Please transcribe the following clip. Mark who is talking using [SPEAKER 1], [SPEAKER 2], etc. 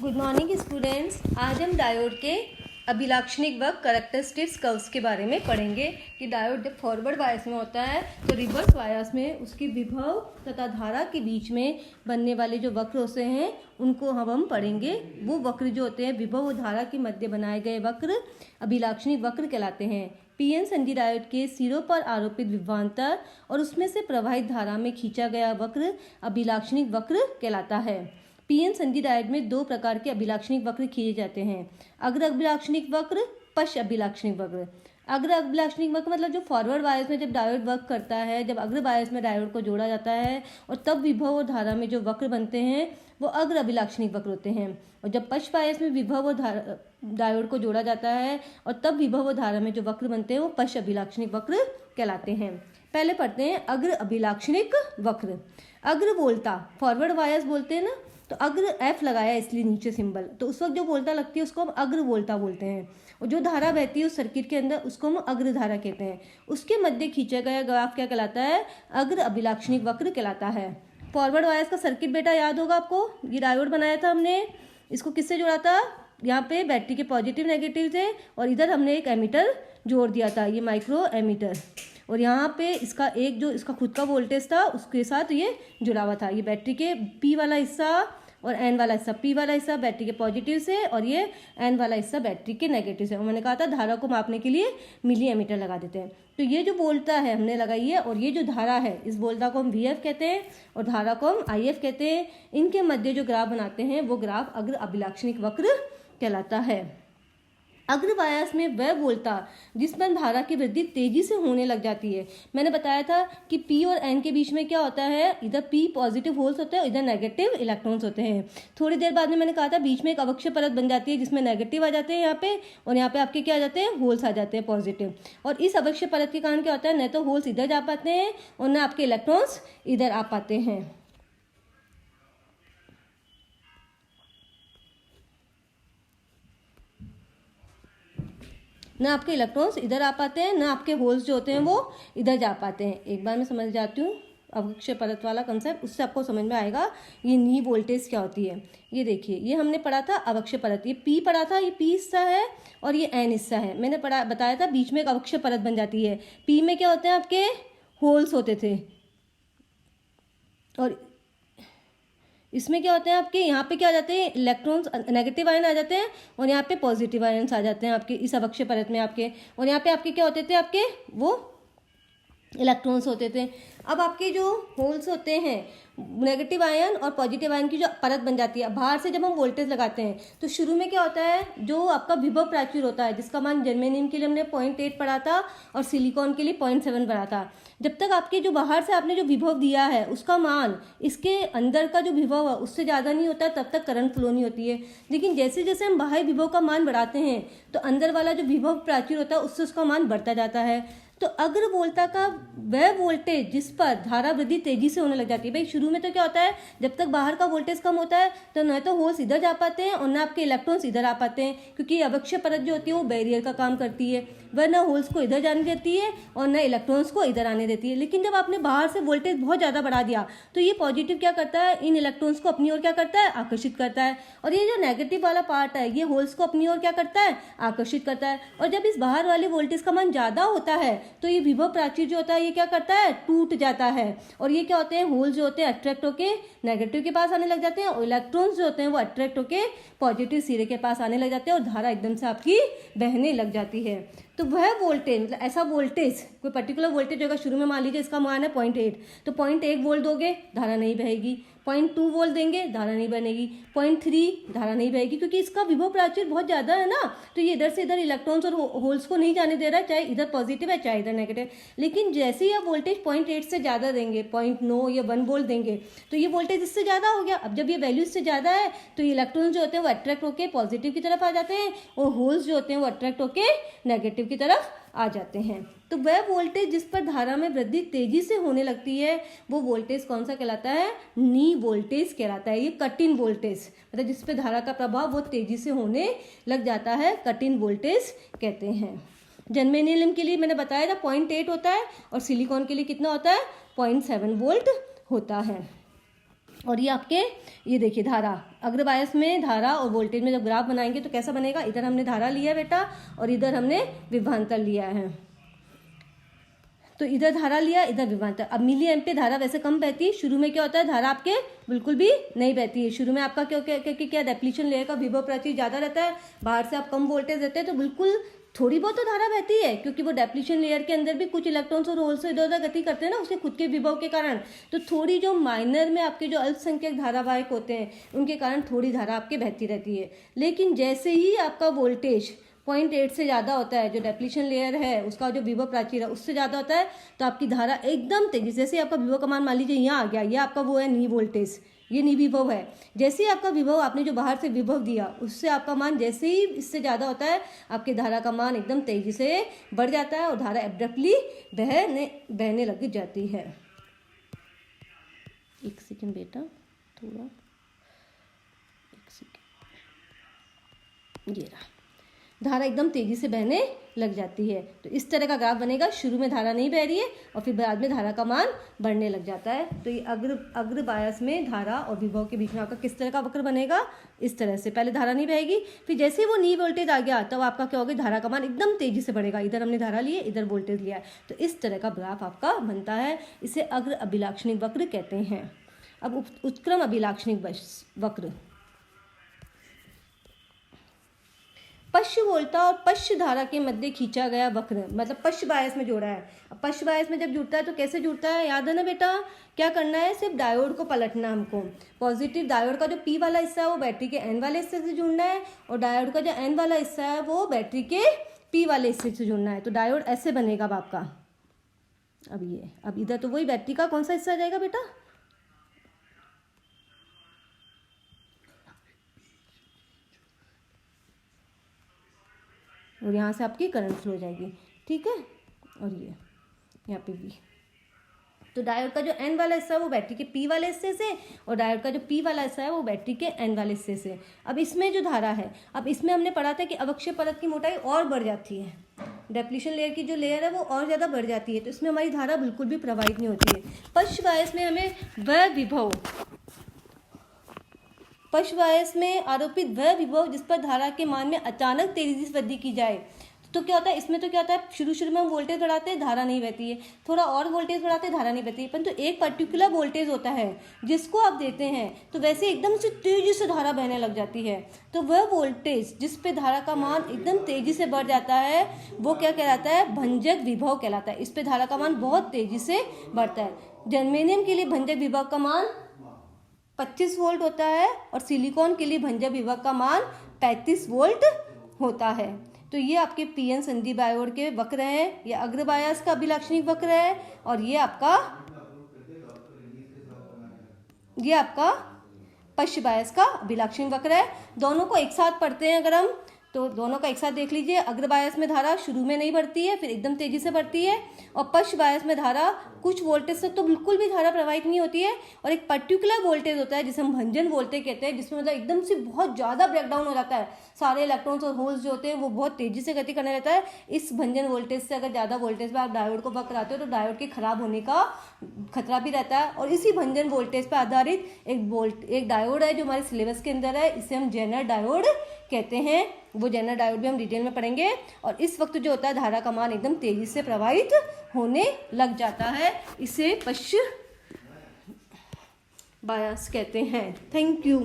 [SPEAKER 1] Good morning students. आज हम diode के अभिलाक्षणिक वक्र कैरेक्टरिस्टिक्स कर्व्स के बारे में पढ़ेंगे कि डायोड जब फॉरवर्ड बायस में होता है तो रिवर्स बायस में उसकी विभव तथा धारा के बीच में बनने वाले जो वक्र होते हैं उनको हम पढ़ेंगे। वो वक्र जो होते हैं विभव और धारा के मध्य बनाए गए वक्र अभिलाक्षणिक वक्र कहलाते हैं। पीएन संधि डायोड के सिरों पर आरोपित विभवांतर और उसमें से प्रवाहित धारा में खींचा गया वक्र अभिलाक्षणिक वक्र कहलाता है। पीएन संधि डायोड में दो प्रकार के अभिलाक्षणिक वक्र खींचे जाते हैं, अग्र अभिलाक्षणिक वक्र, पश्च अभिलाक्षणिक वक्र। अग्र अभिलाक्षणिक वक्र मतलब जो फॉरवर्ड बायस में जब डायोड वर्क करता है, जब अग्र बायस में डायोड को जोड़ा जाता है और तब विभव और धारा में जो वक्र बनते हैं वो अग्र अभिलाक्षणिक वक्र होते हैं। और जब पश्च बायस में विभव और डायोड को जोड़ा जाता है और तब विभव और धारा में जो वक्र बनते हैं वो पश्च अभिलाक्षणिक वक्र कहलाते हैं। पहले पढ़ते हैं अग्र अभिलाक्षणिक वक्र। अग्र बोलता फॉरवर्ड बायस बोलते हैं ना, तो अग्र एफ लगाया इसलिए नीचे सिंबल, तो उस वक्त जो बोलता लगती है उसको हम अग्र बोलता बोलते हैं। और जो धारा बहती है उस सर्किट के अंदर उसको हम अग्र धारा कहते हैं। उसके मध्य खींचा गया ग्राफ क्या कहलाता है? अग्र अभिलाक्षणिक वक्र कहलाता है। फॉरवर्ड वायर्स का सर्किट बेटा याद होगा आपको, ये डायोड बनाया था हमने, इसको किससे जोड़ा था? यहाँ पे बैटरी के पॉजिटिव नेगेटिव थे और इधर हमने एक एमीटर जोड़ दिया था, ये माइक्रो एमीटर। और यहाँ पे इसका एक जो इसका खुद का वोल्टेज था उसके साथ ये जुड़ा हुआ था। ये बैटरी के पी वाला हिस्सा और एन वाला हिस्सा, पी वाला हिस्सा बैटरी के पॉजिटिव से और ये एन वाला हिस्सा बैटरी के नेगेटिव से। और मैंने कहा था धारा को मापने के लिए मिली एमीटर लगा देते हैं। तो ये जो वोल्टा है हमने लगाई है और ये जो धारा है इस वोल्टा को हम वी एफ कहते हैं और धारा को हम आई एफ कहते हैं। इनके मध्य जो ग्राफ बनाते हैं वो ग्राफ अग्र अभिलाक्षणिक वक्र कहलाता है। अग्र बायस में वह वोल्टा जिस पर धारा की वृद्धि तेजी से होने लग जाती है। मैंने बताया था कि P और N के बीच में क्या होता है, इधर P पॉजिटिव होल्स होते हैं, इधर नेगेटिव इलेक्ट्रॉन्स होते हैं। थोड़ी देर बाद में मैंने कहा था बीच में एक अवक्षय परत बन जाती है जिसमें नेगेटिव आ जाते हैं यहाँ पे, और यहाँ पे आपके क्या आ जाते हैं? होल्स आ जाते हैं पॉजिटिव। और इस अवक्षय परत के कारण क्या होता है, न तो होल्स इधर जा पाते हैं और न आपके इलेक्ट्रॉन्स इधर आ पाते हैं। ना आपके इलेक्ट्रॉन्स इधर आ पाते हैं, ना आपके होल्स जो होते हैं वो इधर जा पाते हैं। एक बार मैं समझ जाती हूँ अवक्षय परत वाला कंसेप्ट, उससे आपको समझ में आएगा ये नी वोल्टेज क्या होती है। ये देखिए, ये हमने पढ़ा था अवक्षय परत, ये पी पढ़ा था, ये पी हिस्सा है और ये एन हिस्सा है। मैंने बताया था बीच में एक अवक्षय परत बन जाती है। पी में क्या होते हैं? आपके होल्स होते थे और इसमें क्या होते हैं आपके? यहाँ पे क्या आ जाते हैं? इलेक्ट्रॉन्स, नेगेटिव आयन आ जाते हैं और यहाँ पे पॉजिटिव आयन्स आ जाते हैं आपके इस अवक्षय परत में आपके। और यहाँ पे आपके क्या होते थे? आपके वो इलेक्ट्रॉन्स होते थे। अब आपके जो होल्स होते हैं, नेगेटिव आयन और पॉजिटिव आयन की जो परत बन जाती है, बाहर से जब हम वोल्टेज लगाते हैं तो शुरू में क्या होता है, जो आपका विभव प्राचीर होता है जिसका मान जर्मेनियम के लिए हमने 0.8 पढ़ा था और सिलिकॉन के लिए 0.7 पढ़ा था। जब तक आपके जो बाहर से आपने जो विभव दिया है उसका मान इसके अंदर का जो विभव है उससे ज़्यादा नहीं होता, तब तक करंट फ्लो नहीं होती है। लेकिन जैसे जैसे हम बाहरी विभव का मान बढ़ाते हैं तो अंदर वाला जो विभव प्राचीर होता है उससे उसका मान बढ़ता जाता है। तो अग्र वोल्टा का वह वोल्टेज जिस पर धारा वृद्धि तेजी से होने लग जाती है। भाई शुरू में तो क्या होता है, जब तक बाहर का वोल्टेज कम होता है तो न तो होल्स इधर जा पाते हैं और न आपके इलेक्ट्रॉन्स इधर आ पाते हैं, क्योंकि अवक्षय परत जो होती है वो बैरियर का काम करती है, वह न होल्स को इधर जाने देती है और न इलेक्ट्रॉन्स को इधर आने देती है। लेकिन जब आपने बाहर से वोल्टेज बहुत ज़्यादा बढ़ा दिया तो ये पॉजिटिव क्या करता है, इन इलेक्ट्रॉन्स को अपनी ओर क्या करता है, आकर्षित करता है। और ये जो नेगेटिव वाला पार्ट है ये होल्स को अपनी ओर क्या करता है, आकर्षित करता है। और जब इस बाहर वाले वोल्टेज का मान ज़्यादा होता है तो ये विभव प्राचीर जो होता है ये क्या करता है, टूट जाता है। और ये क्या होते हैं, होल्स जो होते हैं अट्रैक्ट होके नेगेटिव के पास आने लग जाते हैं और इलेक्ट्रॉन्स जो होते हैं वो अट्रैक्ट होके पॉजिटिव सिरे के पास आने लग जाते हैं और धारा एकदम से आपकी बहने लग जाती है। तो वह वोल्टेज, मतलब ऐसा वोल्टेज, कोई पर्टिकुलर वोल्टेज होगा, शुरू में मान लीजिए इसका मान है 0.8, तो 0.1 वोल्ट दोगे धारा नहीं बहेगी, 0.2 वोल्ट देंगे धारा नहीं बनेगी, 0.3 धारा नहीं बहेगी, क्योंकि इसका विभव प्राचीर बहुत ज़्यादा है ना, तो ये इधर से इधर इलेक्ट्रॉन्स और होल्स को नहीं जाने दे रहा है, चाहे इधर पॉजिटिव है चाहे इधर नेगेटिव। लेकिन जैसे ही आप वोल्टेज 0.8 से ज़्यादा देंगे, 0.9 या 1 वोल्ट देंगे, तो ये वोल्टेज इससे ज़्यादा हो गया। अब जब ये वैल्यू इससे ज़्यादा है तो ये इलेक्ट्रॉन्स जो होते हैं वो अट्रैक्ट होकर पॉजिटिव की तरफ आ जाते हैं और होल्स जो होते हैं वो अट्रैक्ट होकर नेगेटिव की तरफ आ जाते हैं। तो वह वोल्टेज जिस पर धारा में वृद्धि तेजी से होने लगती है वो वोल्टेज कौन सा कहलाता है? नी वोल्टेज कहलाता है। ये कट इन वोल्टेज, मतलब जिस पर धारा का प्रभाव वो तेजी से होने लग जाता है, कट इन वोल्टेज कहते हैं। जर्मेनियम के लिए मैंने बताया था 0.8 होता है और सिलिकॉन के लिए कितना होता है? 0.7 वोल्ट होता है। और ये आपके, ये देखिए धारा, अग्र बायस में धारा और वोल्टेज में जब ग्राफ बनाएंगे तो कैसा बनेगा, इधर हमने धारा लिया है बेटा और इधर हमने विभवांतर लिया है। तो इधर धारा लिया, इधर विभवांतर। अब मिली एम्पियर धारा वैसे कम बहती है, शुरू में क्या होता है, धारा आपके बिल्कुल भी नहीं बहती है। शुरू में आपका क्योंकि क्या डेप्लीशन लेयर का विभव प्राचीर ज़्यादा रहता है, बाहर से आप कम वोल्टेज देते हैं, तो बिल्कुल थोड़ी बहुत तो धारा बहती है, क्योंकि वो डेप्लीशन लेयर के अंदर भी कुछ इलेक्ट्रॉन्स और होल्स इधर उधर गति करते हैं ना उसके खुद के विभव के कारण। तो थोड़ी जो माइनर में आपके जो अल्पसंख्यक धारावाहिक होते हैं उनके कारण थोड़ी धारा आपके बहती रहती है। लेकिन जैसे ही आपका वोल्टेज 0.8 से ज़्यादा होता है, जो डेप्लीशन लेयर है उसका जो विभव प्राचीर है उससे ज़्यादा होता है, तो आपकी धारा एकदम तेजी, जैसे आपका विभव का मान मान लीजिए यहाँ आ गया, ये आपका वो है नी वोल्टेज, ये नी विभव है। जैसे ही आपका विभव, आपने जो बाहर से विभव दिया उससे आपका मान जैसे ही इससे ज़्यादा होता है, आपकी धारा का मान एकदम तेजी से बढ़ जाता है और धारा एब्रप्टली बहने लग जाती है। एक सेकेंड बेटा, थोड़ा एक सेकेंड, ये रहा, धारा एकदम तेजी से बहने लग जाती है। तो इस तरह का ग्राफ बनेगा, शुरू में धारा नहीं बह रही है और फिर बाद में धारा का मान बढ़ने लग जाता है। तो ये अग्र बायस में धारा और विभव के बीच में आपका किस तरह का वक्र बनेगा, इस तरह से। पहले धारा नहीं बहेगी, फिर जैसे ही वो नी वोल्टेज आ गया तब आपका क्या होगा, धारा का मान एकदम तेजी से बढ़ेगा। इधर हमने धारा ली है, इधर वोल्टेज लिया है, तो इस तरह का ग्राफ आपका बनता है। इसे अग्र अभिलाक्षणिक वक्र कहते हैं। अब उत्क्रम अभिलाक्षणिक वक्र, पश्च वोल्टा और पश्च धारा के मध्य खींचा गया वक्र, मतलब पश्च बायस में जोड़ा है। अब पश्च बायस में जब जुड़ता है तो कैसे जुड़ता है, याद है ना बेटा, क्या करना है, सिर्फ डायोड को पलटना है हमको। पॉजिटिव डायोड का जो पी वाला हिस्सा है वो बैटरी के एन वाले हिस्से से जुड़ना है, और डायोड का जो एन वाला हिस्सा है वो बैटरी के पी वाले हिस्से से जुड़ना है। तो डायोड ऐसे बनेगा अब आपका। अब इधर तो वही बैटरी का कौन सा हिस्सा जाएगा बेटा, और यहाँ से आपकी करंट फ्लो जाएगी, ठीक है। और ये यहाँ पे भी, तो डायोड का जो एन वाला हिस्सा है वो बैटरी के पी वाले हिस्से से, और डायोड का जो पी वाला हिस्सा है वो बैटरी के एन वाले हिस्से से। अब इसमें जो धारा है, अब इसमें हमने पढ़ा था कि अवक्षय परत की मोटाई और बढ़ जाती है, डेप्लीशन लेयर की जो लेयर है वो और ज़्यादा बढ़ जाती है, तो इसमें हमारी धारा बिल्कुल भी प्रवाहित नहीं होती है। पश्च बायस में हमें वह विभव, पश्च बायस में आरोपित वह विभव जिस पर धारा के मान में अचानक तेजी से वृद्धि की जाए, तो क्या होता है इसमें, तो क्या होता है शुरू में हम वोल्टेज बढ़ाते हैं, धारा नहीं बहती है, थोड़ा और वोल्टेज बढ़ाते हैं, धारा नहीं बहती है, परंतु एक पर्टिकुलर वोल्टेज होता है जिसको आप देते हैं तो वैसे एकदम से तेजी से धारा बहने लग जाती है। तो वह वोल्टेज जिस पे धारा का मान एकदम तेजी से बढ़ जाता है वो क्या कहलाता है, भंजक विभव कहलाता है। इस पे धारा का मान बहुत तेजी से बढ़ता है। जर्मेनियम के लिए भंजक विभव का मान 25 वोल्ट होता है और सिलिकॉन के लिए भंजक विभव का मान 35 वोल्ट होता है। तो ये आपके पीएन संधि डायोड के वक्र हैं, ये अग्र बायस का अभिलाक्षणिक वक्र है, और ये आपका पश्च बायस का अभिलाक्षणिक वक्र है। दोनों को एक साथ पढ़ते हैं अगर हम, तो दोनों का एक साथ देख लीजिए। अग्र बायस में धारा शुरू में नहीं बढ़ती है, फिर एकदम तेजी से बढ़ती है, और पश्च बायस में धारा कुछ वोल्टेज तक तो बिल्कुल भी धारा प्रवाहित नहीं होती है, और एक पर्टिकुलर वोल्टेज होता है जिसे हम भंजन वोल्टेज कहते हैं, जिसमें मतलब एकदम से बहुत ज़्यादा ब्रेकडाउन हो जाता है, सारे इलेक्ट्रॉन्स और होल्स जो होते हैं वो बहुत तेजी से गति करने रहता है। इस भंजन वोल्टेज से अगर ज़्यादा वोल्टेज पर आप डायोड को वक्र आते हो तो डायोड के खराब होने का खतरा भी रहता है। और इसी भंजन वोल्टेज पर आधारित एक डायोड है जो हमारे सिलेबस के अंदर है, इसे हम जेनर डायोड कहते हैं। वो जेनर डायोड भी हम डिटेल में पढ़ेंगे। और इस वक्त जो होता है धारा का मान एकदम तेजी से प्रवाहित होने लग जाता है, इसे पश्च बायस कहते हैं। Thank you.